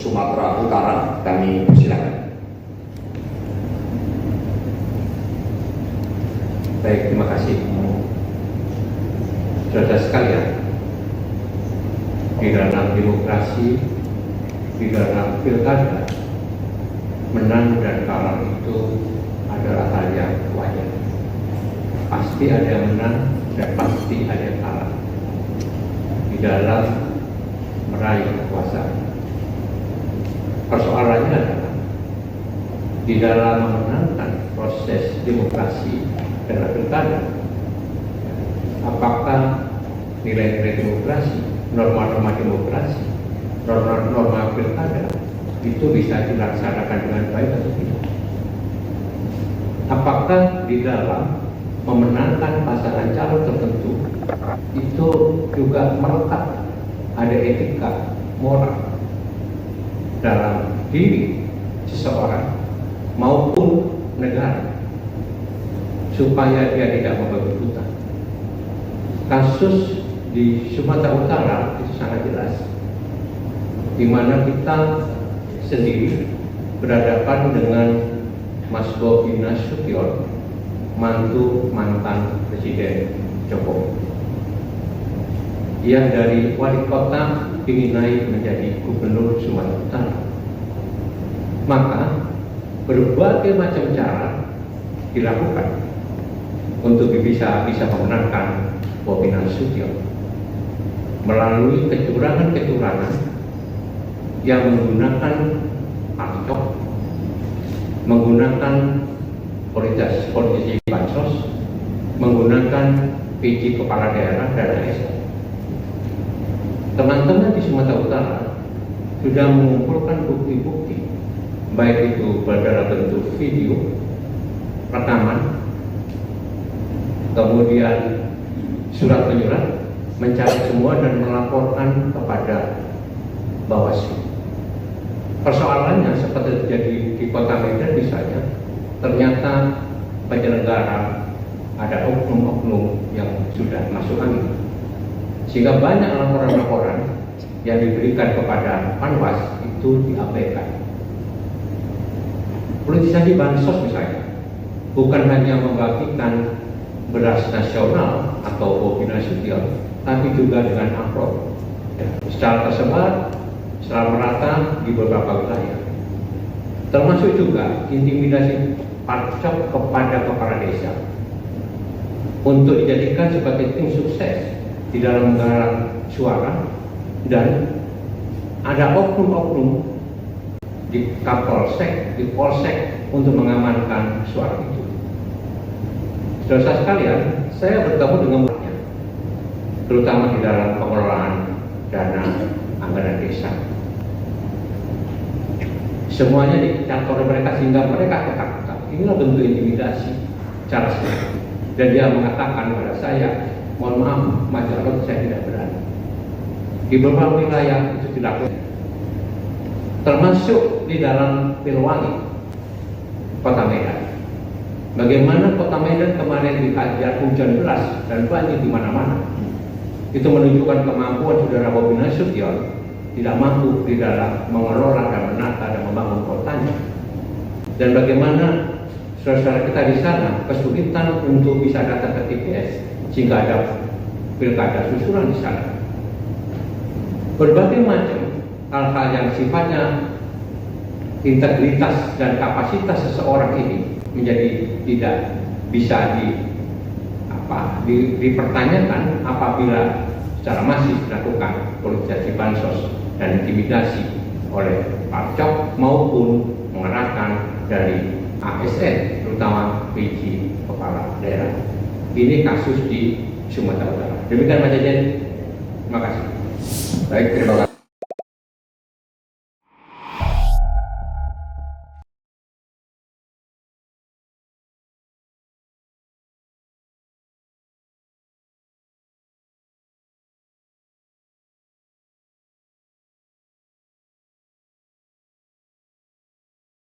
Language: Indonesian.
Sumatera Utara. Kami persilakan. Baik, terima kasih. Saudara sekalian, di dalam demokrasi, di dalam pilkada, menang dan kalah itu adalah hal yang wajar. Pasti ada yang menang dan pasti ada yang kalah di dalam meraih kekuasaan. Persoalannya adalah di dalam memenangkan proses demokrasi dalam pilkada, apakah nilai-nilai demokrasi, norma-norma demokrasi, norma-norma pilkada itu bisa dilaksanakan dengan baik atau tidak? Apakah di dalam memenangkan pasangan calon tertentu itu juga melekat ada etika moral dalam diri seseorang maupun negara supaya dia tidak membabi buta? Kasus di Sumatera Utara itu sangat jelas, di mana kita sendiri berhadapan dengan Mas Bobi Nasution, mantu mantan Presiden Jokowi, yang dari wali kota ingin naik menjadi gubernur Sumatera Utara. Maka berbagai macam cara dilakukan untuk bisa memenangkan Bobi Nasution melalui kecurangan-kecurangan yang menggunakan pancok, menggunakan politisi bansos, menggunakan PJ kepala daerah dan ASN. Teman-teman di Sumatera Utara sudah mengumpulkan bukti-bukti, baik itu dalam bentuk video, rekaman, kemudian surat menyurat, mencari semua dan melaporkan kepada Bawaslu. Persoalannya seperti terjadi di Kota Medan misalnya, ternyata penyelenggara ada oknum-oknum yang sudah masuk angin, sehingga banyak laporan-laporan yang diberikan kepada Panwas itu diabaikan. Politisasi bansos misalnya, bukan hanya membagikan beras nasional atau Bobi Nasution, tapi juga dengan amplop secara tersebar, secara merata di beberapa wilayah. Termasuk juga intimidasi pancok kepada kepala desa untuk dijadikan sebagai tim sukses di dalam menggalang suara, dan ada oknum-oknum di Kapolsek, di Polsek untuk mengamankan suara itu. Saudara sekalian, saya bertemu dengan banyak, terutama di dalam pengelolaan dana anggaran desa. Semuanya dicatat oleh mereka sehingga mereka ketakutan. Inilah bentuk intimidasi cara seperti. Dan dia mengatakan kepada saya, mohon maaf, Mas Jarod, saya tidak berani. Di beberapa wilayah itu dilakukan, termasuk di dalam Pilwangi, Kota Medan. Bagaimana Kota Medan kemarin dihajar hujan deras dan banjir di mana-mana. Itu menunjukkan kemampuan saudara Bobi Nasution tidak mampu di dalam mengelola dan menata dan membangun kotanya. Dan bagaimana saudara-saudara kita di sana kesulitan untuk bisa datang ke TPS sehingga ada pilkada susulan di sana. Berbagai macam hal-hal yang sifatnya integritas dan kapasitas seseorang ini menjadi tidak bisa dipertanyakan apabila secara masif dilakukan politisasi bansos dan intimidasi oleh pancok maupun mengerahkan dari ASN, terutama PJ kepala daerah. Ini kasus di Sumatera Utara. Demikian Pak Jajan. Terima kasih. Baik, terima kasih.